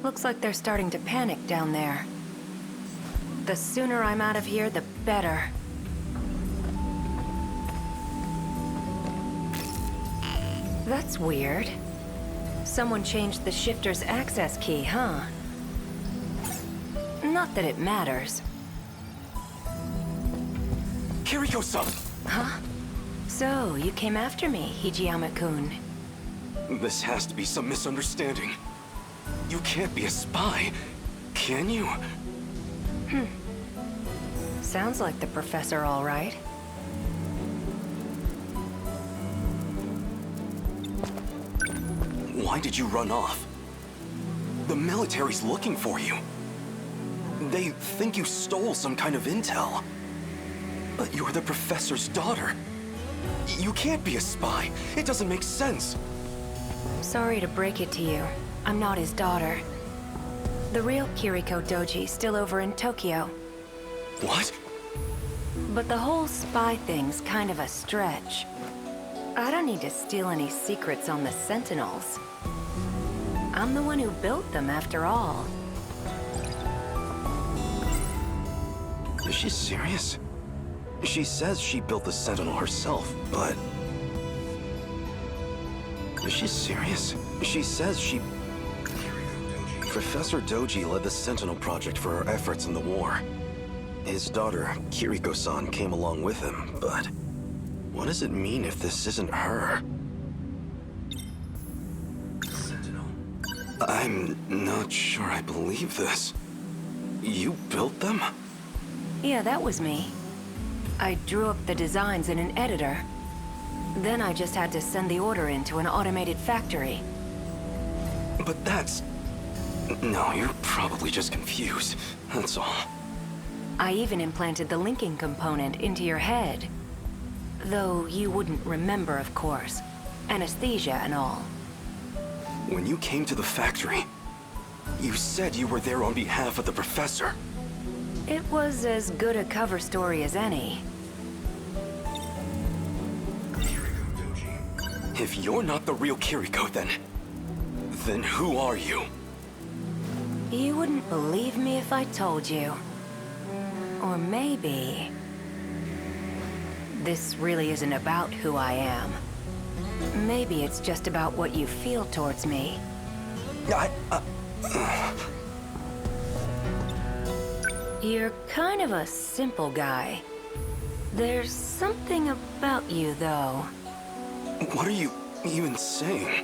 Looks like they're starting to panic down there. The sooner I'm out of here, the better. That's weird. Someone changed the shifter's access key, huh? Not that it matters. Kiriko-san! Huh? So, you came after me, Hidiyama-kun. This has to be some misunderstanding. You can't be a spy, can you? Sounds like the professor, all right. Why did you run off? The military's looking for you. They think you stole some kind of intel. But you're the professor's daughter. You can't be a spy. It doesn't make sense. Sorry to break it to you. I'm not his daughter. The real Kiriko Doji's still over in Tokyo. What? But the whole spy thing's kind of a stretch. I don't need to steal any secrets on the Sentinels. I'm the one who built them, after all. Is she serious? She says she built the Sentinel herself, but... Is she serious? She says she... Professor Doji led the Sentinel project for her efforts in the war. His daughter, Kiriko-san, came along with him, but... What does it mean if this isn't her? Sentinel. I'm not sure I believe this. You built them? Yeah, that was me. I drew up the designs in an editor. Then I just had to send the order into an automated factory. But that's... No, you're probably just confused. That's all. I even implanted the linking component into your head. Though you wouldn't remember, of course. Anesthesia and all. When you came to the factory, you said you were there on behalf of the professor. It was as good a cover story as any. If you're not the real Kiriko, then who are you? You wouldn't believe me if I told you. Or maybe... This really isn't about who I am. Maybe it's just about what you feel towards me. You're kind of a simple guy. There's something about you, though. What are you even saying?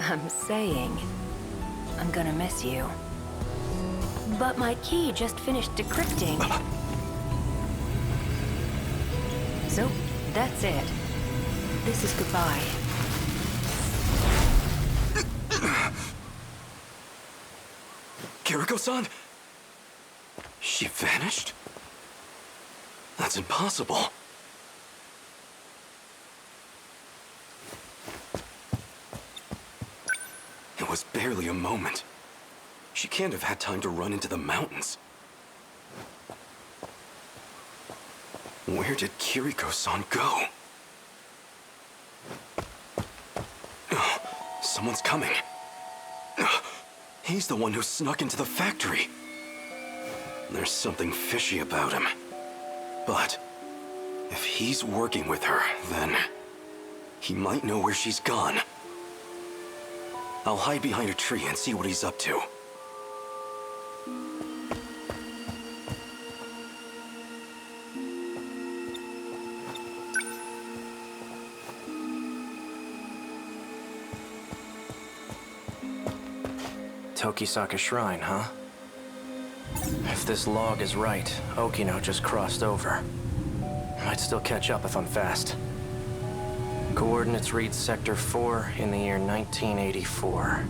I'm saying... I'm gonna miss you. But my key just finished decrypting. So, that's it. This is goodbye. Kiriko-san? She vanished? That's impossible. It was barely a moment. She can't have had time to run into the mountains. Where did Kiriko-san go? Someone's coming. He's the one who snuck into the factory. There's something fishy about him. But if he's working with her, then he might know where she's gone. I'll hide behind a tree and see what he's up to. Tokisaka Shrine, huh? If this log is right, Okino just crossed over. Might still catch up if I'm fast. Coordinates read Sector 4 in the year 1984.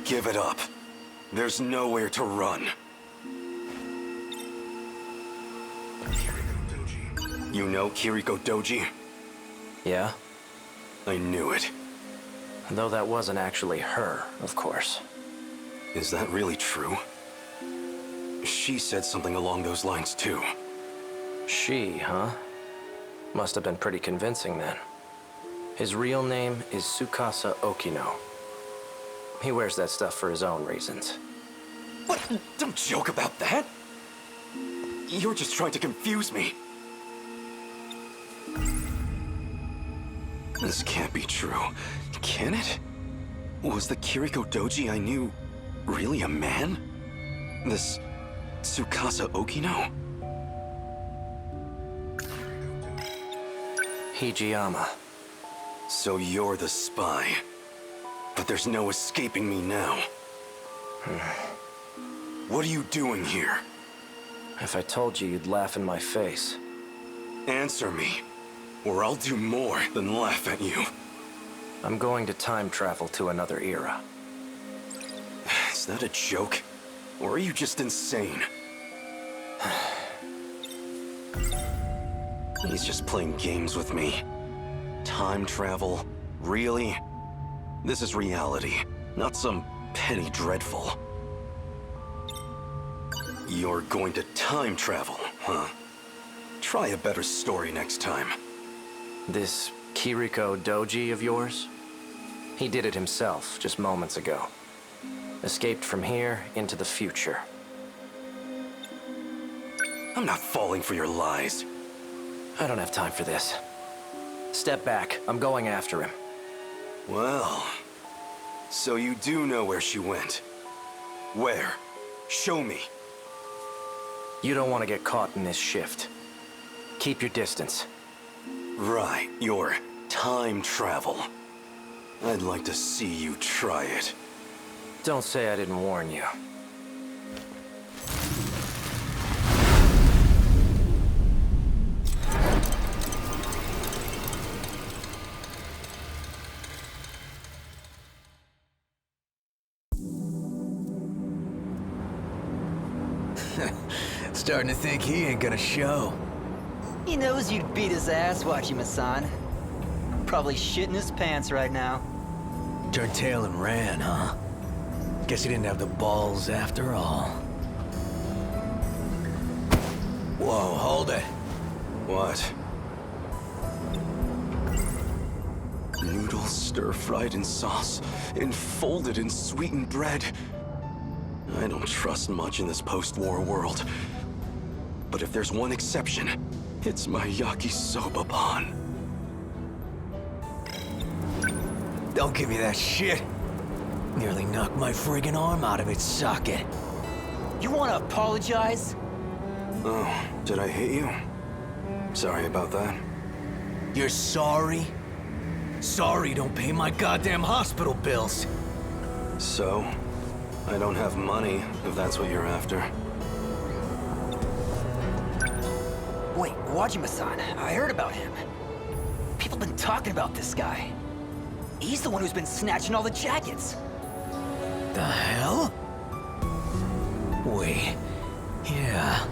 Give it up. There's nowhere to run. You know Kiriko Doji? Yeah? I knew it. Though that wasn't actually her, of course. Is that really true? She said something along those lines too. She, huh? Must have been pretty convincing then. His real name is Tsukasa Okino. He wears that stuff for his own reasons. What? Don't joke about that! You're just trying to confuse me. This can't be true. Can it? Was the Kiriko Doji I knew really a man? This Tsukasa Okino? Hidziyama. So you're the spy. But there's no escaping me now. What are you doing here? If I told you, you'd laugh in my face. Answer me, or I'll do more than laugh at you. I'm going to time travel to another era. Is that a joke? Or are you just insane? He's just playing games with me. Time travel? Really? This is reality, not some petty dreadful. You're going to time travel, huh? Try a better story next time. This Kiriko Doji of yours? He did it himself just moments ago. Escaped from here into the future. I'm not falling for your lies. I don't have time for this. Step back. I'm going after him. Well, so you do know where she went. Where? Show me. You don't want to get caught in this shift. Keep your distance. Right, your time travel. I'd like to see you try it. Don't say I didn't warn you. Starting to think he ain't gonna show. He knows you'd beat his ass, Wachima-san. Probably shitting his pants right now. Turned tail and ran, huh? Guess he didn't have the balls after all. Whoa, hold it. What? Noodles stir-fried in sauce, enfolded in sweetened bread. I don't trust much in this post-war world. But if there's one exception, it's my yakisoba-pan. Don't give me that shit. Nearly knocked my friggin' arm out of its socket. You wanna apologize? Oh, did I hit you? Sorry about that. You're sorry? Sorry don't pay my goddamn hospital bills. So? I don't have money, if that's what you're after. Wait, Wachima-san, I heard about him. People been talking about this guy. He's the one who's been snatching all the jackets. The hell? Wait, yeah.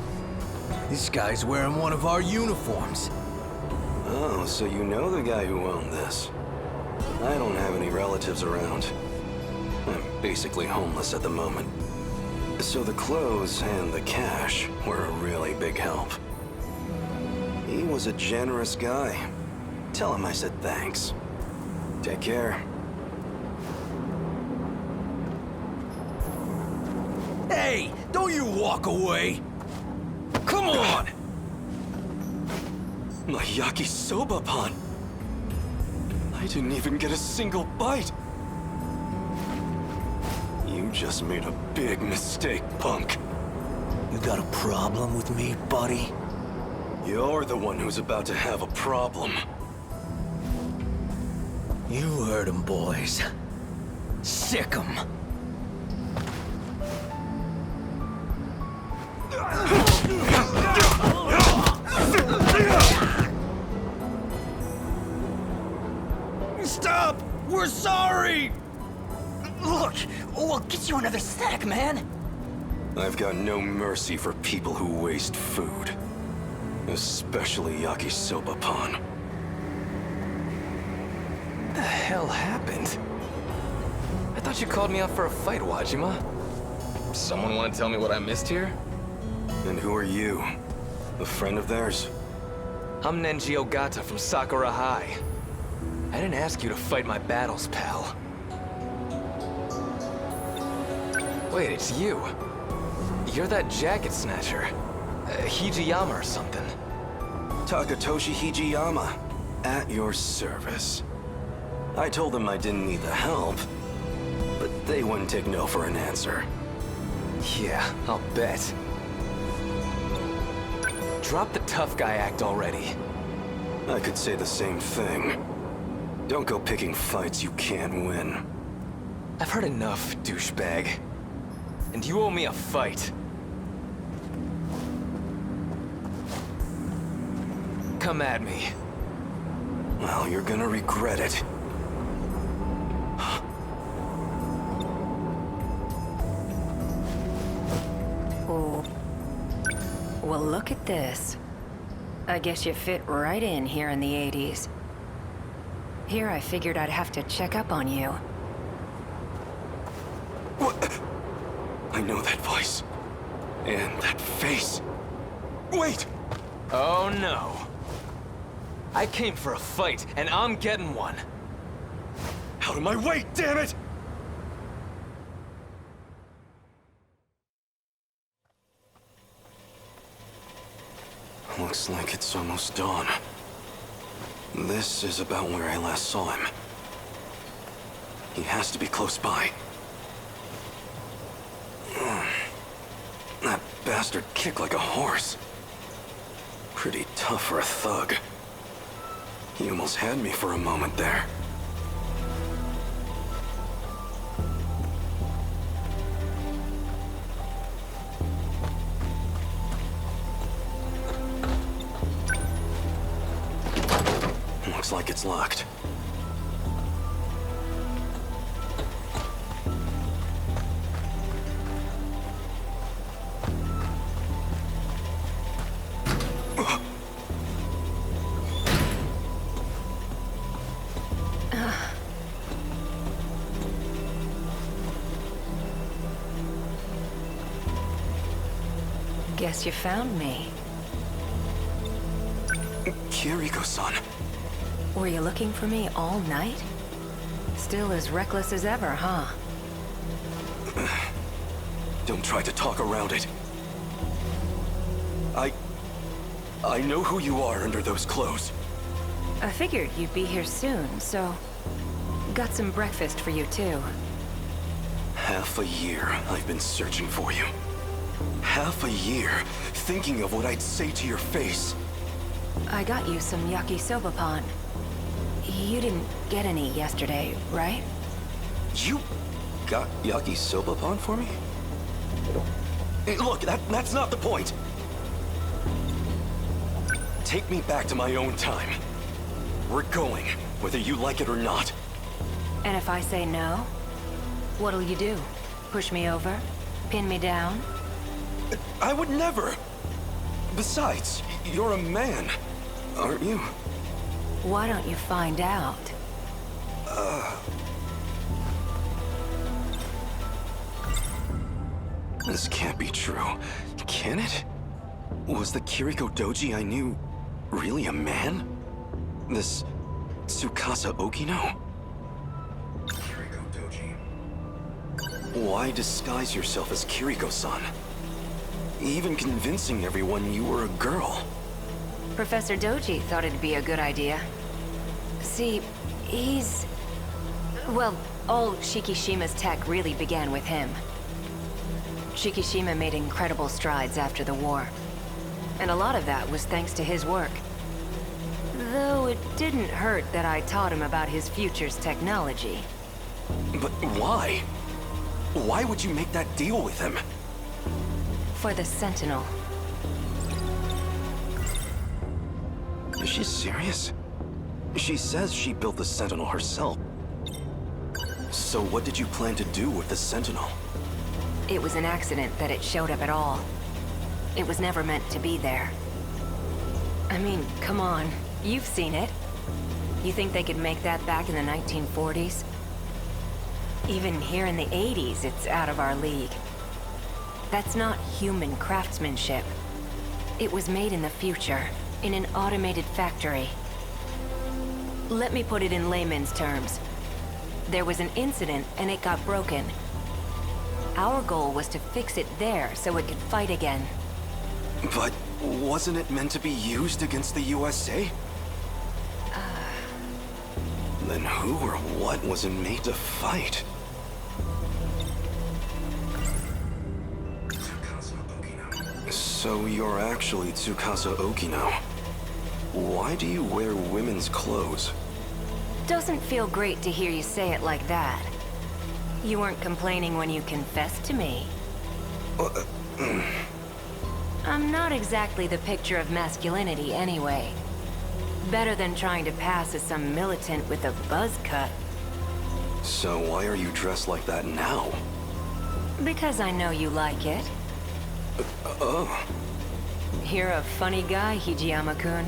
This guy's wearing one of our uniforms. Oh, so you know the guy who owned this. I don't have any relatives around. I'm basically homeless at the moment. So the clothes and the cash were a really big help. He was a generous guy. Tell him I said thanks. Take care. Hey, don't you walk away! Come on! My yakisoba-pan! I didn't even get a single bite! You just made a big mistake, punk. You got a problem with me, buddy? You're the one who's about to have a problem. You heard him, boys. Sick 'em. Stop! We're sorry! Look, we'll get you another snack, man. I've got no mercy for people who waste food. Especially yakisoba-pan. What the hell happened? I thought you called me out for a fight, Wachima. Someone want to tell me what I missed here? And who are you? A friend of theirs? I'm Nenji Ogata from Sakura High. I didn't ask you to fight my battles, pal. Wait, it's you. You're that jacket snatcher. Hidziyama or something. Takatoshi Hidziyama, at your service. I told them I didn't need the help, but they wouldn't take no for an answer. Yeah, I'll bet. Drop the tough guy act already. I could say the same thing. Don't go picking fights you can't win. I've heard enough, douchebag. And you owe me a fight. Come at me. Well, you're gonna regret it. Oh. Well, look at this. I guess you fit right in here in the 80s. Here I figured I'd have to check up on you. What? I know that voice. And that face. Wait! Oh no. I came for a fight, and I'm getting one. Out of my way, damn it! Looks like it's almost dawn. This is about where I last saw him. He has to be close by. That bastard kicked like a horse. Pretty tough for a thug. He almost had me for a moment there. Looks like it's locked. Guess you found me. Kiriko-san. Were you looking for me all night? Still as reckless as ever, huh? Don't try to talk around it. I know who you are under those clothes. I figured you'd be here soon, so... got some breakfast for you, too. Half a year I've been searching for you. Half a year thinking of what I'd say to your face. I got you some yakisoba pan. You didn't get any yesterday, right? You got yakisoba pan for me? Hey, look, that's not the point. Take me back to my own time. We're going, whether you like it or not. And if I say no, what'll you do? Push me over? Pin me down? I would never. Besides, you're a man, aren't you? Why don't you find out? This can't be true. Can it? Was the Kiriko Doji I knew really a man? This Tsukasa Okino? Kiriko Doji. Why disguise yourself as Kiriko-san? Even convincing everyone you were a girl. Professor Doji thought it'd be a good idea. See, he's... well, all Shikishima's tech really began with him. Shikishima made incredible strides after the war. And a lot of that was thanks to his work. Though it didn't hurt that I taught him about his future's technology. But why? Why would you make that deal with him? For the Sentinel. Is she serious? She says she built the Sentinel herself. So what did you plan to do with the Sentinel? It was an accident that it showed up at all. It was never meant to be there. I mean, come on. You've seen it. You think they could make that back in the 1940s? Even here in the 80s, it's out of our league. That's not human craftsmanship. It was made in the future, in an automated factory. Let me put it in layman's terms. There was an incident and it got broken. Our goal was to fix it there so it could fight again. But wasn't it meant to be used against the USA? Then who or what was it made to fight? So you're actually Tsukasa Okino. Why do you wear women's clothes? Doesn't feel great to hear you say it like that. You weren't complaining when you confessed to me. I'm not exactly the picture of masculinity anyway. Better than trying to pass as some militant with a buzz cut. So why are you dressed like that now? Because I know you like it. Oh. You're a funny guy, Hijiyama-kun.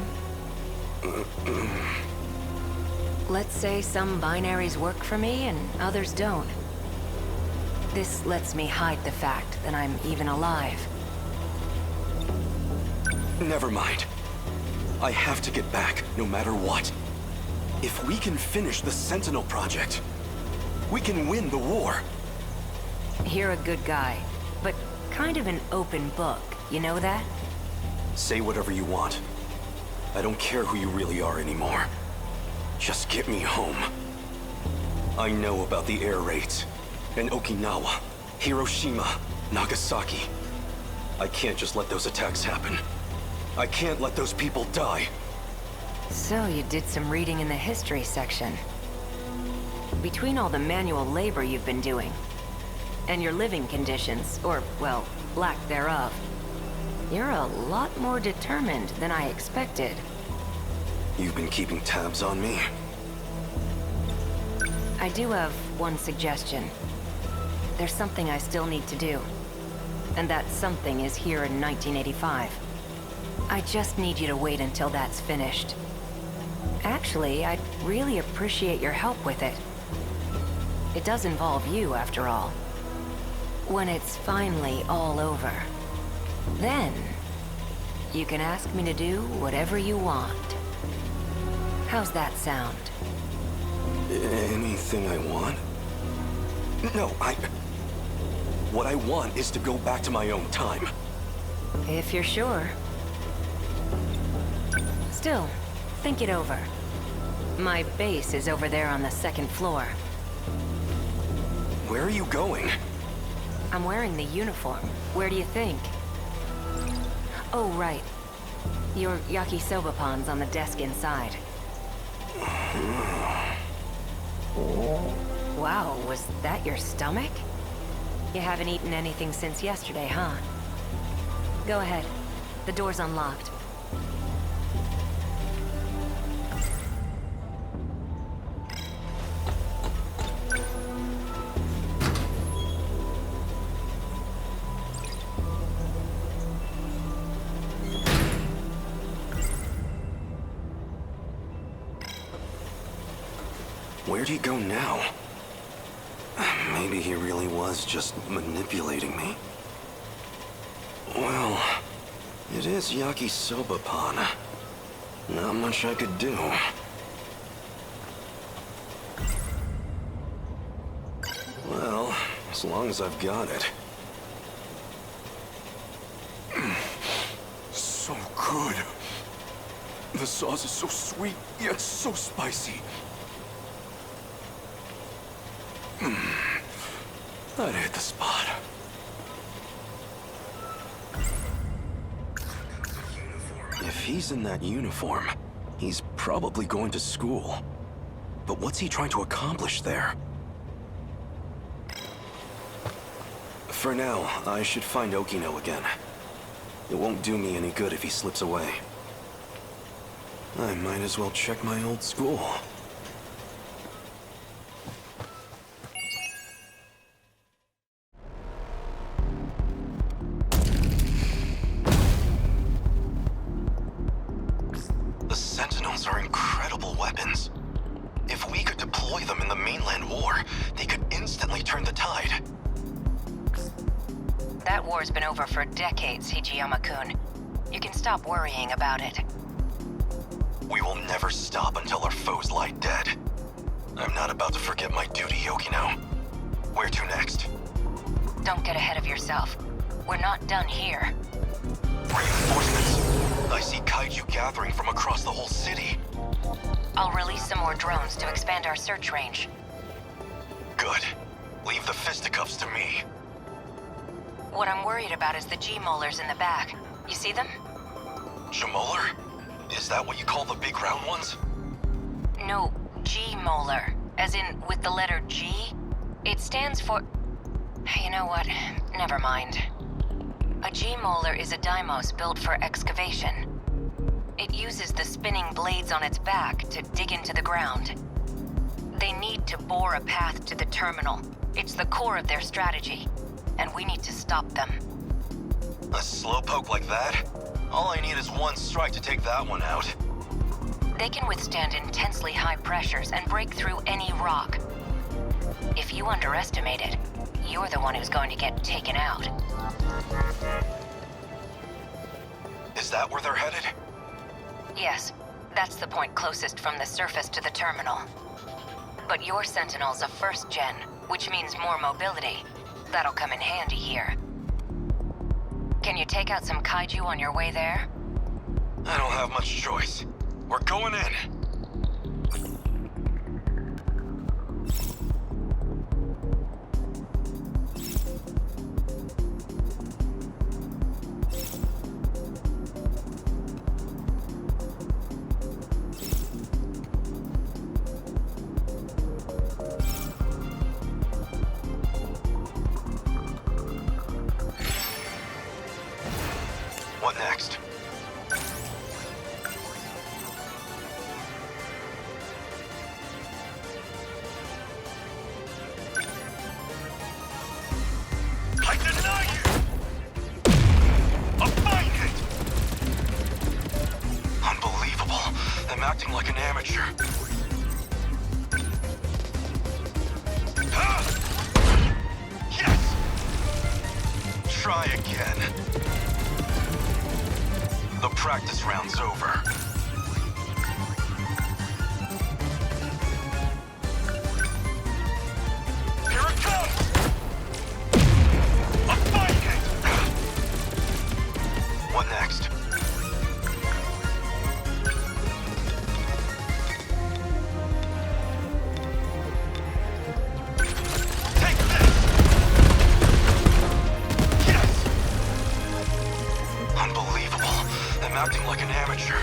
Let's say some binaries work for me and others don't. This lets me hide the fact that I'm even alive. Never mind. I have to get back, no matter what. If we can finish the Sentinel project, we can win the war. You're a good guy, but kind of an open book, you know that? Say whatever you want. I don't care who you really are anymore. Just get me home. I know about the air raids. In Okinawa, Hiroshima, Nagasaki. I can't just let those attacks happen. I can't let those people die. So you did some reading in the history section. Between all the manual labor you've been doing, and your living conditions, or, well, lack thereof, you're a lot more determined than I expected. You've been keeping tabs on me? I do have one suggestion. There's something I still need to do. And that something is here in 1985. I just need you to wait until that's finished. Actually, I'd really appreciate your help with it. It does involve you, after all. When it's finally all over, then you can ask me to do whatever you want. How's that sound? Anything I want? No, what I want is to go back to my own time. If you're sure. Still, think it over. My base is over there on the second floor. Where are you going? I'm wearing the uniform. Where do you think? Oh, right. Your yakisoba pan's on the desk inside. Wow, was that your stomach? You haven't eaten anything since yesterday, huh? Go ahead. The door's unlocked. Where'd he go now? Maybe he really was just manipulating me. Well, it is yakisoba pan. Not much I could do. Well, as long as I've got it. So good. The sauce is so sweet, yet so spicy. That hit the spot. If he's in that uniform, he's probably going to school. But what's he trying to accomplish there? For now, I should find Okino again. It won't do me any good if he slips away. I might as well check my old school. The Sentinels are incredible weapons. If we could deploy them in the mainland war, they could instantly turn the tide. That war's been over for decades, Hijiyama-kun. You can stop worrying about it. We will never stop until our foes lie dead. I'm not about to forget my duty, Yokino. Where to next? Don't get ahead of yourself. We're not done here. Reinforcements. I see kaiju gathering from across the whole city. I'll release some more drones to expand our search range. Good. Leave the fisticuffs to me. What I'm worried about is the G-molars in the back. You see them? Jamolar? Is that what you call the big round ones? No, G-molar. As in, with the letter G? It stands for... You know what? Never mind. A G-molar is a Deimos built for excavation. It uses the spinning blades on its back to dig into the ground. They need to bore a path to the terminal. It's the core of their strategy, and we need to stop them. A slowpoke like that? All I need is one strike to take that one out. They can withstand intensely high pressures and break through any rock. If you underestimate it, you're the one who's going to get taken out. Is that where they're headed? Yes, that's the point closest from the surface to the terminal. But your Sentinel's a first gen, which means more mobility. That'll come in handy here. Can you take out some kaiju on your way there? I don't have much choice. We're going in. What next? I deny you! A fine hit! Unbelievable. I'm acting like an amateur. Ah! Yes! Try again. The practice round's over. Here it comes! A fine hit! What next? Take this! Yes! Unbelievable. I'm acting like an amateur.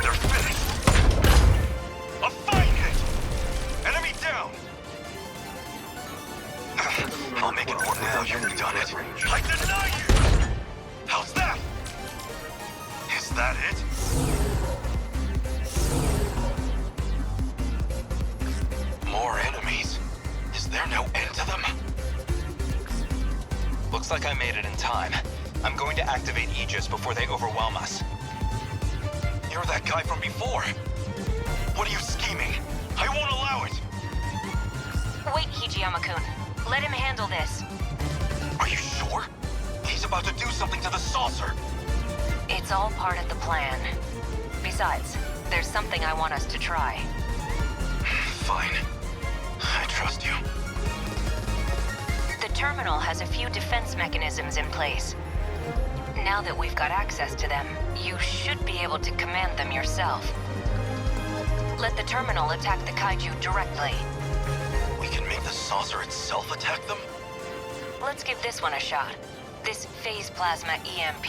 They're finished. A fine hit! Enemy down! I'll make it work now you've done it. I deny you! How's that? Is that it? More enemies? Is there no end to them? Looks like I made it in time. I'm going to activate Aegis before they overwhelm us. You're that guy from before. What are you scheming? I won't allow it! Wait, Hidiyama-kun. Let him handle this. Are you sure? He's about to do something to the saucer. It's all part of the plan. Besides, there's something I want us to try. Fine. I trust you. The terminal has a few defense mechanisms in place. Now that we've got access to them, you should be able to command them yourself. Let the terminal attack the kaiju directly. We can make the saucer itself attack them? Let's give this one a shot. This phase plasma EMP.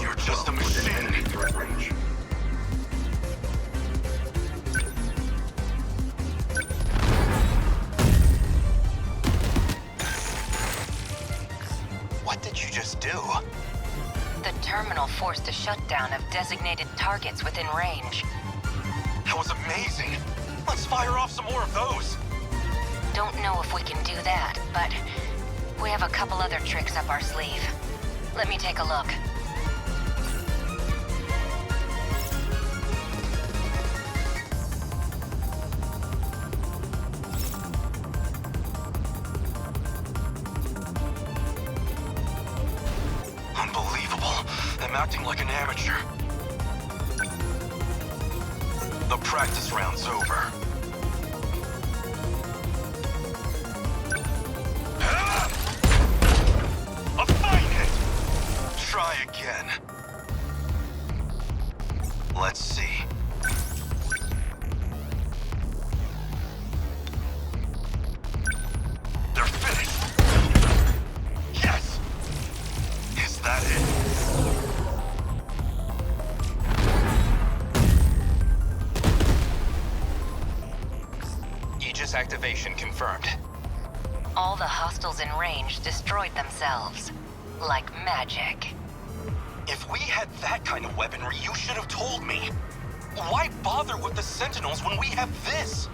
You're just a machine. Threat range. What did you just do? The terminal forced a shutdown of designated targets within range. That was amazing. Let's fire off some more of those. Don't know if we can do that, but we have a couple other tricks up our sleeve. Let me take a look. Unbelievable. I'm acting like an amateur. The practice round's over. A fine hit! Try again. Let's see. They're finished! Yes! Is that it? Aegis activation confirmed. All the hostiles in range destroyed themselves. Like magic. If we had that kind of weaponry, you should have told me. Why bother with the Sentinels when we have this?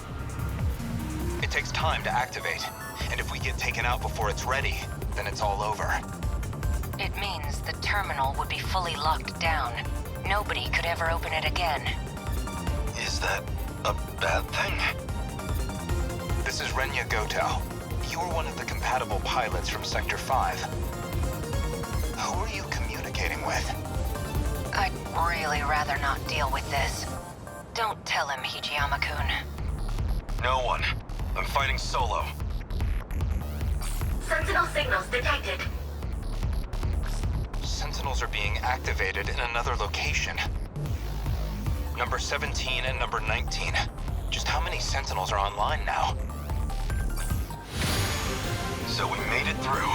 It takes time to activate, and if we get taken out before it's ready, then it's all over. It means the terminal would be fully locked down. Nobody could ever open it again. Is that a bad thing? This is Renya Goto. You were one of the compatible pilots from Sector 5. Who are you communicating with? I'd really rather not deal with this. Don't tell him, Hidiyama-kun. No one. I'm fighting solo. Sentinel signals detected. Sentinels are being activated in another location. Number 17 and number 19. Just how many Sentinels are online now? So we made it through.